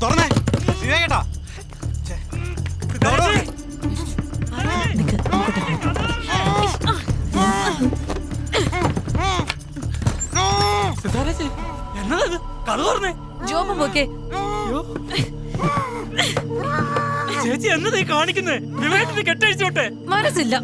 തുറന്നേ വിവേകേട്ടാ. എന്നതാ കഥ പറഞ്ഞേ? ജോബും ഒക്കെ ചേച്ചി എന്നതാ കാണിക്കുന്നേ? വിവേകത്തിന് കെട്ടഴിച്ചോട്ടെ. മനസ്സില്ല.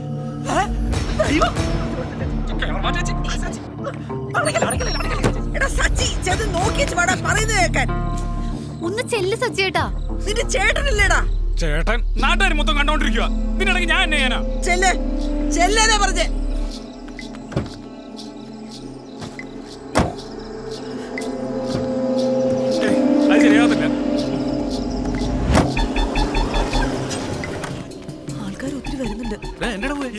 ഒന്ന് ചെല്ല് സജ്ജേട്ടാ. നിന്റെ ചേട്ടനില്ലേടാ? ചേട്ടൻ നാട്ടുകാർ മൊത്തം കണ്ടോണ്ടിരിക്കുക. ഇതിനിടയ്ക്ക് ഞാൻ എന്നെ ചെയ്യാനാ? ചെല്ല് ചെല്ലേ പറഞ്ഞേ. അത് ശരിയാകത്തില്ല. ആൾക്കാർ ഒത്തിരി വരുന്നുണ്ട്.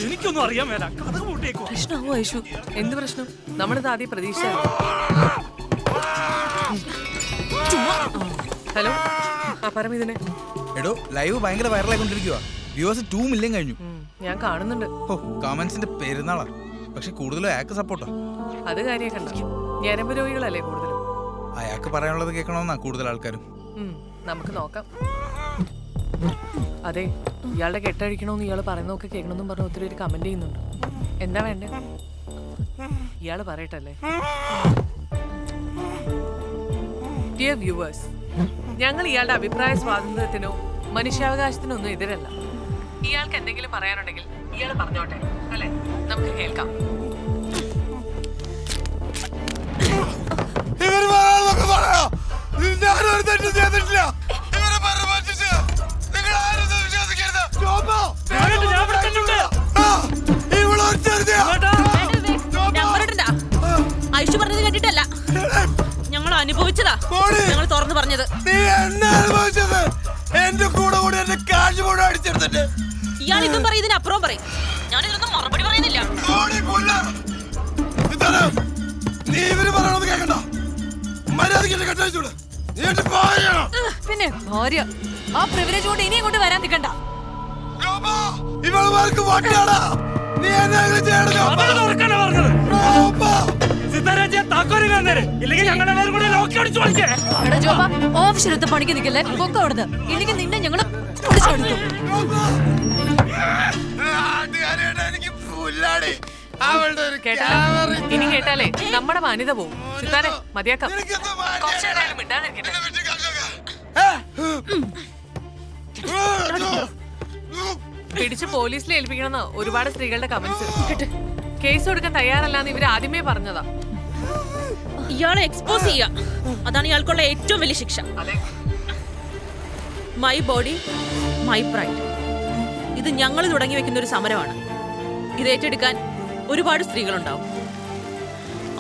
എനിക്കൊന്നും അറിയാൻ മേല. കഥ കൂട്ടിയേക്കോ? പ്രശ്നമാവോ ഐഷു? എന്ത് പ്രശ്നം? നമ്മളിത് ആദ്യം പ്രതീക്ഷ. ഹലോ, ആ പരമിതിനെ. എടോ ലൈവ് ഭയങ്കര വൈറലായിക്കൊണ്ടിരിക്കുക. വ്യൂവേഴ്സ് 2 മില്യൺ കഴിഞ്ഞു. ഞാൻ കാണുന്നുണ്ട്. ഓ കമന്റ്സിന്റെ പെരുന്നാളാ. പക്ഷെ കൂടുതലും അയാൾക്ക് സപ്പോർട്ടാ. അത് കാര്യം കണ്ട ഞരമ്പ് രോഗികളല്ലേ കൂടുതലും. അയാൾക്ക് പറയാനുള്ളത് കേൾക്കണമെന്നാ കൂടുതൽ ആൾക്കാരും. നമുക്ക് നോക്കാം. അതെ, ഇയാളുടെ കെട്ടഴിക്കണമെന്ന് ഇയാൾ പറയുന്നതൊക്കെ കേൾക്കണമെന്നും പറഞ്ഞ് ഒത്തിരി പേര് കമന്റ് ചെയ്യുന്നുണ്ട്. എന്താ വേണ്ടേ? ഇയാള് പറയട്ടല്ലേ. ഡിയർ വ്യൂവേഴ്സ്, ഞങ്ങൾ ഇയാളുടെ അഭിപ്രായ സ്വാതന്ത്ര്യത്തിനോ മനുഷ്യാവകാശത്തിനോ ഒന്നും എതിരല്ല. ഇയാൾക്ക് എന്തെങ്കിലും പറയാനുണ്ടെങ്കിൽ ഇയാൾ പറഞ്ഞോട്ടെ, അല്ലെ? നമുക്ക് കേൾക്കാം. ഐഷു പറഞ്ഞത് കേട്ടിട്ടല്ല, ഞങ്ങൾ അനുഭവിച്ചതാ. ഞങ്ങൾ തുറന്നു പറഞ്ഞത്. എന്റെ കൂടെ കൂടി എന്റെ കാശ് മുഴുവൻ അടിച്ചെടുത്തിട്ട് ഇയാൾ ഇതും പറയും, ഇതിനപ്പുറം പറയും. ഞാനിതൊന്നും മറുപടി പറയുന്നില്ല. നീ ഇവര് പറയണത് കേൾക്കണ്ട. മര്യാദയ്ക്ക് കെട്ടഴിച്ചോളൂ. പിന്നെ ഭാര്യ ആ പ്രിവിലേജ് കൊണ്ട് ഇനിയും കൊണ്ട് വരാൻ നിൽക്കണ്ട. ഇവൾക്ക് വട്ടാടാ. നീ എന്നെ ഓഫീസിലൊത്ത് പണിക്ക് നിൽക്കല്ലേ, പൊക്കം അവിടുന്ന്. ഇല്ലെങ്കിൽ നിന്നെ ഞങ്ങള് ഇനി കേട്ടാലേ നമ്മുടെ മാന്യത പോവും. സിത്താരെ മതിയാക്കാം. കുറച്ചേരായാലും മിണ്ടാതിരിക്കട്ടെ. പിടിച്ച് പോലീസിൽ ഏൽപ്പിക്കണമെന്ന് ഒരുപാട് സ്ത്രീകളുടെ കമന്റ്സ്. കേസ് കൊടുക്കാൻ തയ്യാറല്ലാന്ന് ഇവര് ആദ്യമേ പറഞ്ഞതാ. ഇയാളെ എക്സ്പോസ് ചെയ്യാ, അതാണ് ഇയാൾക്കുള്ള ഏറ്റവും വലിയ ശിക്ഷ. My body my pride. ഇത് ഞങ്ങൾ തുടങ്ങി വെക്കുന്ന ഒരു സമരമാണ്. ഇത് ഏറ്റെടുക്കാൻ ഒരുപാട് സ്ത്രീകളുണ്ടാവും.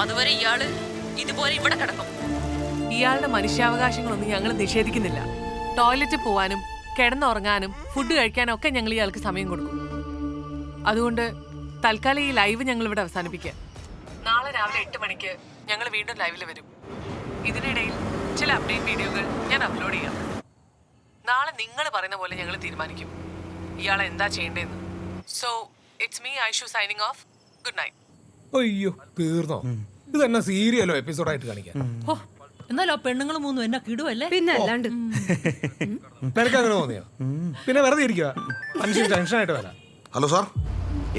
അതുവരെ ഇയാള് ഇതുപോലെ ഇവിടെ കിടക്കും. ഇയാളുടെ മനുഷ്യാവകാശങ്ങളൊന്നും ഞങ്ങൾ നിഷേധിക്കുന്നില്ല. ടോയ്ലറ്റിൽ പോവാനും കിടന്നുറങ്ങാനും ഫുഡ് കഴിക്കാനും ഒക്കെ ഞങ്ങൾ ഇയാൾക്ക് സമയം കൊടുക്കും. അതുകൊണ്ട് തൽക്കാലം ഈ ലൈവ് ഞങ്ങൾ ഇവിടെ അവസാനിപ്പിക്കാം. നാളെ രാവിലെ 8 മണിക്ക് ഞങ്ങൾ വീണ്ടും ലൈവിൽ വരും. ഇതിനിടയിൽ ചില അപ്ഡേറ്റ് വീഡിയോകൾ ഞാൻ അപ്ലോഡ് ചെയ്യാം. നാളെ നിങ്ങൾ പറയുന്ന പോലെ ഞങ്ങൾ തീരുമാനിക്കും ഇയാളെ എന്താ ചെയ്യേണ്ടതെന്ന്. So it's me Aishu signing off. Good night. അയ്യോ തീർന്നോ? ഇതെന്നാ സീരിയലോ എപ്പിസോഡായിട്ട് കാണിക്കാം? എന്നാലോ പെണ്ണുങ്ങൾ മൂന്നും എന്നെ കിടുവല്ലേ? പിന്നെ അല്ലാണ്ട് നിനക്ക് അങ്ങനെ തോന്നിയോ? പിന്നെ വെറുതെ ഇരിക്കുക, മനുഷ്യൻ ടെൻഷനായിട്ട് വരാം. ഹലോ സാർ,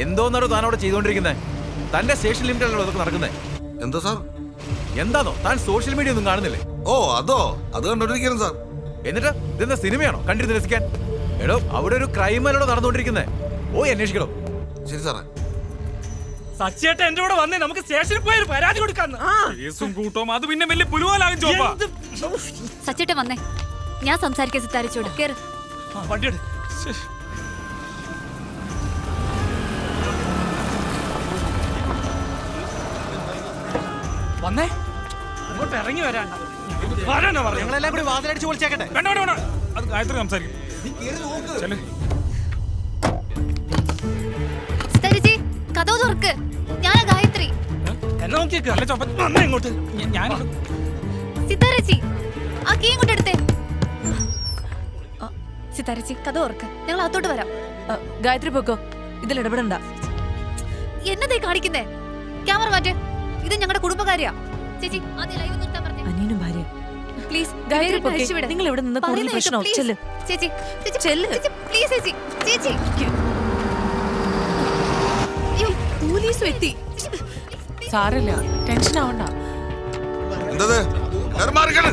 എന്തോന്നാണോ താനോടെ ചെയ്തോണ്ടിരിക്കുന്നത്? തന്റെ സ്റ്റേഷൻ ലിമിറ്റാണല്ലോ അതൊക്കെ നടക്കുന്നത്. എന്താ സാർ? എന്താണോ താൻ സോഷ്യൽ മീഡിയ ഒന്നും കാണുന്നില്ലേ? ഓ അതോ, അത് കണ്ടോണ്ടിരിക്കുന്നു സാർ. എന്നിട്ട് ഇതെന്താ സിനിമയാണോ കണ്ടിരുന്ന് രസിക്കാൻ? എടോ അവിടെ ഒരു ക്രൈമല്ലോ നടന്നുകൊണ്ടിരിക്കുന്നത്. ഓ അന്വേഷിക്കണോ? ശരി സാറേ. സച്ചേട്ട എന്റെ കൂടെ വന്നേ, നമുക്ക് സ്റ്റേഷനിൽ പോയി ഒരു പരാതി കൊടുക്കാന്ന്. കേസും കൂട്ടവും അത് പിന്നെ വലിയ പുലുവാലാകും. ചോപ്പാ സച്ചേട്ട വന്നേ, ഞാൻ സംസാരിക്കാൻ സിത്താരിച്ചോട്. കേറ്. വണ്ടിയുടെ വന്നേ, അങ്ങോട്ട് ഇറങ്ങി വരാൻ ഞങ്ങളെല്ലാം കൂടി വാതിലടിച്ച് പൊളിച്ചേക്കട്ടെ. വേണ്ട വേണ്ട വേണ്ട, അത് ഗായത്രി സംസാരിക്കും. സിത്താരിച്ചി കഥവ് തുറക്ക്. ഞാനാ ഗായത്രി. എന്നെ നോക്കിയേക്ക്. അല്ല ചോപ്പ വന്നേ ഇങ്ങോട്ട്. ഞാൻ സിത്താരച്ചി ആ കീ ഇങ്ങോട്ട് എടുത്തേ. സിത്താരച്ചി കഥ തുറക്ക്, ഞങ്ങൾ അകത്തോട്ട് വരാം. ഗായത്രി പൊക്കോ, ഇതിൽ ഇടപെടണ്ട. എന്നതേ കാണിക്കുന്നേ? ക്യാമറ മാറ്റ്. ഇത് ഞങ്ങളുടെ കുടുംബകാര്യാ. ചേച്ചി ആദ്യം ലൈവ് നിർത്താൻ പറഞ്ഞേ. അനിയനും ഭാര്യ പ്ലീസ് ഗായത്രി പൊക്കെ, നിങ്ങൾ ഇവിടെ നിന്ന് കൂടുതൽ പ്രശ്നമാവും. ചെല്ല്. ചേച്ചി ചേച്ചി ചെല്ല് പ്ലീസ് ചേച്ചി ചേച്ചി അയ്യോ, പോലീസ് എത്തി. സാരല്ല, ടെൻഷൻ ആവണ്ട. എന്തത് എല്ലാരും മാറിക്കണ്.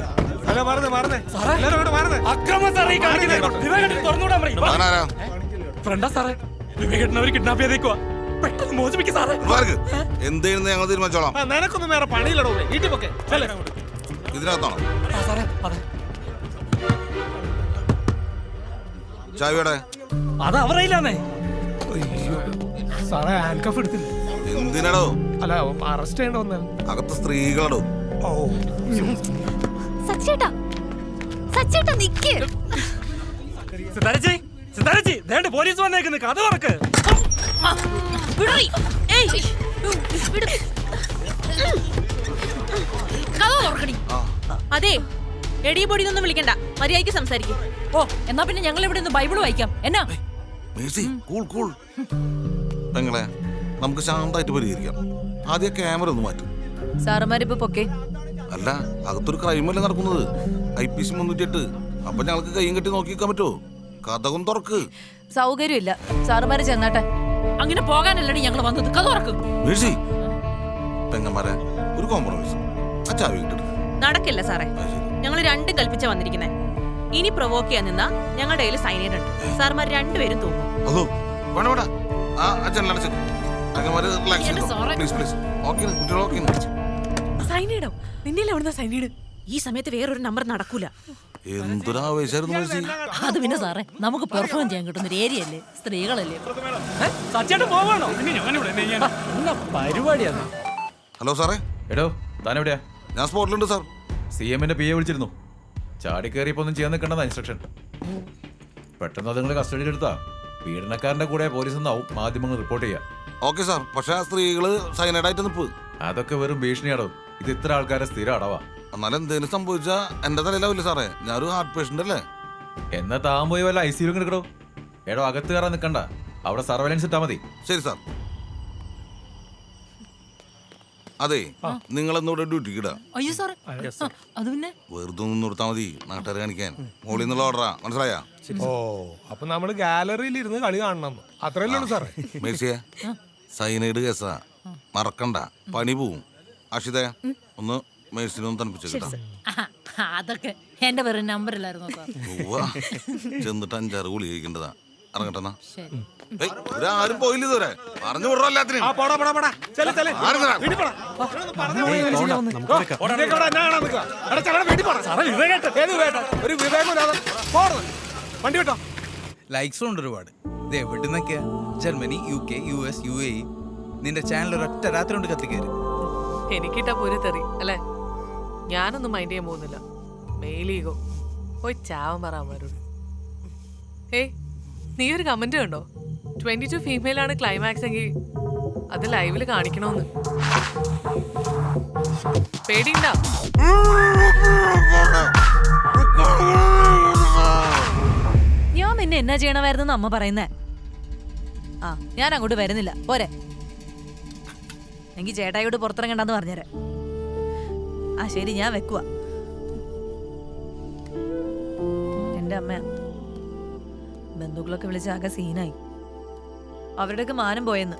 അല്ല മാറുന്നേ മാറുന്നേ എല്ലാരും അങ്ങോട്ട് മാറുന്നേ. അക്രമം സാറേ ഈ കാണിക്കുന്നത്. വിവേകേട്ടൻ തുറന്നുവിടാൻ പറയും. താനാരാ? ഫ്രണ്ടാ സാറേ, വിവേകേട്ടൻ അവര് കിഡ്നാപ്പ് ചെയ്തേക്കുവാ. പെട്ടെന്ന് മോചിപ്പിക്കും സാറേ. മാർക്ക്. എന്തെയ്യുന്നത് ഞങ്ങൾ തീരുമാനിച്ചോളാം. ആ, നിനക്കൊന്നും വേറെ പണിയില്ലടോ വീട്ടിൽ പൊക്കെ. ചെല്ല്. ഇതിനകത്താണോ ആ സാറേ, അതെ. ചാവിയുടെ അത് അവരയില്ലാന്നേ. അയ്യോ, സാറേ ഹാൻഡ് കഫ് എടുത്തില്ല. എന്തിനടോ? അല്ല അറസ്റ്റ് ചെയ്യേണ്ട വന്നാൽ. അകത്ത് സ്ത്രീകളടോ. ഓ സച്ചേട്ടാ നിക്ക്. സിതാരച്ചി, സിതാരച്ചി, ദേണ്ട് പോലീസ് വന്നേക്കുന്നു. കഥ തുറക്ക്. വിടറി. ഏയ്, വിട്. കഥ തുറക്കടി. അതെ, എടി പൊടിയൊന്നും വിളിക്കണ്ട, മര്യാദയ്ക്ക് സംസാരിക്കും. ഓ, എന്നാ പിന്നെ ഞങ്ങൾ ഇവിടെ നിന്ന് ബൈബിൾ വായിക്കാം. എന്നാ മേഴ്സി, കൂൾ കൂൾ. പെങ്ങളെ, നമുക്ക് ശാന്തമായിട്ട് പരിഹരിക്കാം. ആദ്യം ക്യാമറ ഒന്ന് മാറ്റും. സാറുമാരിപ്പോ പൊക്കെ. അല്ല, അകത്തൊരു ക്രൈമല്ലേ നടക്കുന്നത്. IPC 308. അപ്പൊ ഞങ്ങൾക്ക് കൈയും കെട്ടി നോക്കിക്കാൻ പറ്റുമോ? കഥകും തുറക്ക്. സൗകര്യമില്ല, സാറുമാര് ചെന്നാട്ടെ. അങ്ങനെ പോകാനല്ലടി ഞങ്ങൾ വന്നത്. കഥ തുറക്കും. മേഴ്സി, പെങ്ങന്മാരെ, ഒരു കോംപ്രമൈസ്. ആ ചാവി കിട്ടും. നടക്കില്ല സാറേ, ഞങ്ങൾ രണ്ടും കൽപ്പിച്ച വന്നിരിക്കുന്നേ. ഇനി പ്രൊവോക്ക് ചെയ്യാൻ നിന്നാ ഞങ്ങളുടെ കയ്യിൽ സൈനൈഡ് ഉണ്ട്. സാറുമാർ രണ്ടുപേരും തൂങ്ങും. അതോ വേണ്ട വേണ്ട. ആ ജനലടച്ച് പെങ്ങന്മാര് റിലാക്സ് ചെയ്തോ. Please please. ഓക്കെ, കുട്ടികൾ ഓക്കെ. സൈനീടോ? നിന്റെ എവിടുന്ന സൈനീട്? ഈ സമയത്ത് വേറൊരു നമ്പർ നടക്കൂല. എന്തൊരാവേശായിരുന്നു മേഴ്സി. അത് പിന്നെ സാറേ, നമുക്ക് പെർഫോം ചെയ്യാൻ കിട്ടുന്ന ഒരു ഏരിയ അല്ലേ, സ്ത്രീകളല്ലേ. സച്ചേട്ടൻ പോവാണോ? പിന്നെ ഞാനിവിടെ എന്നാ പരിപാടിയാണ്. ഹലോ സാറേ. എടോ, താനെവിടെയാ? ഞാൻ സ്പോട്ടിലുണ്ട് സാർ. CM-ന്റെ PA വിളിച്ചിരുന്നു. ചാടി കയറിയപ്പോ ഒന്നും ചെയ്യാൻ നിൽക്കണ്ടെന്ന ഇൻസ്ട്രക്ഷൻ. പെട്ടെന്ന് അത് നിങ്ങൾ കസ്റ്റഡിയിൽ എടുത്താ പീഡനക്കാരന്റെ കൂടെ പോലീസ് എന്നാവും മാധ്യമങ്ങൾ റിപ്പോർട്ട് ചെയ്യാം. Okay sir. പക്ഷെ ആ സ്ത്രീകള് സൈനൈഡായിട്ട് നിപ്പ്. അതൊക്കെ വെറും ഭീഷണിയാടോ. ഇത് ഇത്ര ആൾക്കാരെ സ്ഥിരം അടവാ. എന്നാലും എന്തെങ്കിലും സംഭവിച്ചാ എന്റെ തലയിലാവില്ല സാറേ. ഞാനൊരു ഹാർട്ട് പേഷ്യന്റ് അല്ലേ. എന്നാ താൻ പോയി വല്ല ICU എടുക്കണോ? എടോ, അകത്ത് കയറാൻ നിൽക്കണ്ട, അവിടെ സർവൈലൻസ് ഇട്ടാ മതി. ശരി സാർ. അതെ, നിങ്ങളെന്നൂടെ ഡ്യൂട്ടിക്ക് ഇടാ. അയ്യോ സാറേ, അത് പിന്നെ വെറുതെ ഒന്ന് നിർത്താ മതി, നാട്ടുകാരെ കാണിക്കാൻ. മോളിൽ നിന്നുള്ള ഓർഡറാ, മനസ്സിലായാ? ഓ, അപ്പൊ നമ്മള് ഗാലറിയിൽ ഇരുന്ന് കളി കാണണം, അത്രയല്ലേ ഉള്ളൂ സാറേ. മേഴ്സിയെ, സൈനൈഡ് കേസാ, മറക്കണ്ട, പണി പോവും. അക്ഷിത, ഒന്ന് മേഴ്സിനൊന്ന് തണുപ്പിച്ചു കേട്ടാ. അതൊക്കെ എന്റെ വേറെ നമ്പറിലായിരുന്നു. ചെന്നിട്ട് 5-6 ഗുളി കഴിക്കേണ്ടതാ. ഇറങ്ങട്ടെന്നാ. ആരും പോയില്ല ഇതുവരെ. പറഞ്ഞു വിടറോ എല്ലാത്തിനും. ഒരു വിവേകമില്ലാതെ വണ്ടി കേട്ടോ. ലൈക്സും ഉണ്ട് ഒരുപാട്. ഇത് എവിടെ നിന്നൊക്കെയാ? Germany, UK, US, UAE. നിന്റെ ചാനൽ ഒരൊറ്റ രാത്രി കൊണ്ട് കത്തിക്കയറി. എനിക്കിട്ടാ പോരെ തെറി അല്ലേ? ഞാനൊന്നും മൈൻഡ് ചെയ്യാൻ പോകുന്നില്ല. മെയിലീഗോ പോയി ചാവൻ പറയാമാരോട്. ഏയ്, നീ ഒരു കമന്റ് കണ്ടോ? 22 ഫീമെയിൽ ആണ് ക്ലൈമാക്സ് എങ്കിൽ അത് ലൈവില് കാണിക്കണോന്ന്. പേടിയുണ്ടോ? ഞാൻ പിന്നെ എന്നാ ചെയ്യണമായിരുന്നു അമ്മ പറയുന്നേ? ആ, ഞാൻ അങ്ങോട്ട് വരുന്നില്ല, പോരെ. എനിക്ക് ചേട്ടായിയോട് പുറത്തിറങ്ങണ്ടെന്ന് പറഞ്ഞേരെ. ആ ശരി, ഞാൻ വെക്കുക. എന്റെ അമ്മ ബന്ധുക്കളൊക്കെ വിളിച്ച് ആകെ സീനായി. അവരുടെയൊക്കെ മാനം പോയെന്ന്.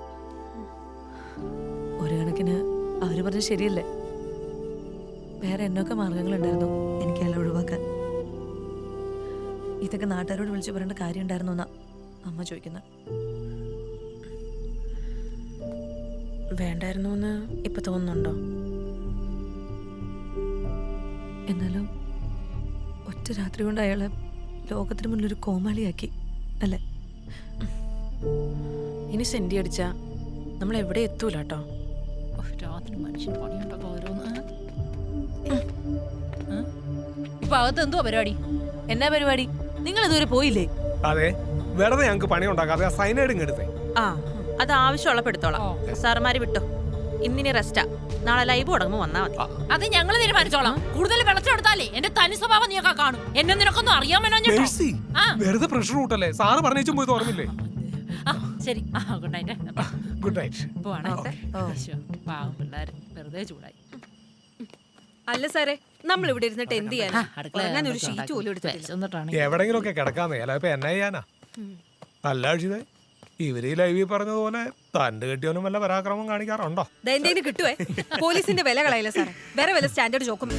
ഒരു കണക്കിന് അവര് പറഞ്ഞത് ശരിയല്ലേ. വേറെ എന്നൊക്കെ മാർഗങ്ങളുണ്ടായിരുന്നു എനിക്ക് എല്ലാം ഒഴിവാക്കാൻ. ഇതൊക്കെ നാട്ടുകാരോട് വിളിച്ച് പറയേണ്ട കാര്യം ഉണ്ടായിരുന്നു എന്നാ അമ്മ ചോദിക്കുന്നത്. വേണ്ടായിരുന്നു എന്ന് ഇപ്പൊ തോന്നുന്നുണ്ടോ? എന്നാലും ഒറ്റ രാത്രി കൊണ്ട് അയാളെ ലോകത്തിന് മുന്നിൽ ഒരു കോമാളിയാക്കി അല്ലേ? ഇനി സെന്റി അടിച്ചാ നമ്മൾ എവിടെ എത്തൂല കേട്ടോ. രാത്രി മനുഷ്യൻ പണിയുണ്ടോ ഓരോന്ന്. ഇപ്പൊ അകത്ത് എന്തുവാ പരിപാടി? എന്നാ പരിപാടി? നിങ്ങൾ ഇതുവരെ പോയില്ലേ? അതെ, വെറുതെ ഞങ്ങൾക്ക് പണി ഉണ്ടാക്കാതെ സൈനൈഡ് ഇങ്ങെടുത്തേ. ആ, അത് ആവശ്യമുള്ളപ്പോ എടുത്തോളാം. സാറുമാര് വിട്ടോ, ഇന്നിനി റെസ്റ്റാ. നാളെ ലൈവ് തുടങ്ങുമ്പോ വന്നാ മതി. അത് ഞങ്ങൾ തീരുമാനിച്ചോളാം. കൂടുതൽ വെള്ളച്ചെടുത്താലേ എന്റെ തനി സ്വഭാവം നീയൊക്കെ കാണും. എന്നെ നിനക്കൊന്നും അറിയാമല്ലോ. വെറുതെ പ്രഷർ കൂട്ടല്ലേ. സാറ് പറഞ്ഞേച്ചും പോയി ഓർമ്മില്ലേ? ശരി, ഗുഡ് നൈറ്റ്. Good night. പോവാണേ. പാവം പിള്ളേര് വെറുതെ ചൂടായി. അല്ല സാറേ, നമ്മൾ ഇവിടെ ഇരുന്നിട്ട് എന്ത് ചെയ്യാനാ ഞാൻ ഒരു ഷീറ്റ് പോലും എടുത്തിട്ടില്ല. എവിടെങ്കിലും ഒക്കെ കിടക്കാൻ മേല ഇപ്പൊ എന്നാ ചെയ്യാനാ? അല്ല അക്ഷിതേ, ഇവര് ഈ ലൈവിൽ പറഞ്ഞതുപോലെ തണ്ട് കെട്ടിയവനും വല്ല പരാക്രമം കാണിക്കാറുണ്ടോ? എന്തെങ്കിലും കിട്ടുവേ. പോലീസിന്റെ വില കളയില്ല സാറേ, വേറെ വല്ല സ്റ്റാൻഡേർഡ് ജോക്കും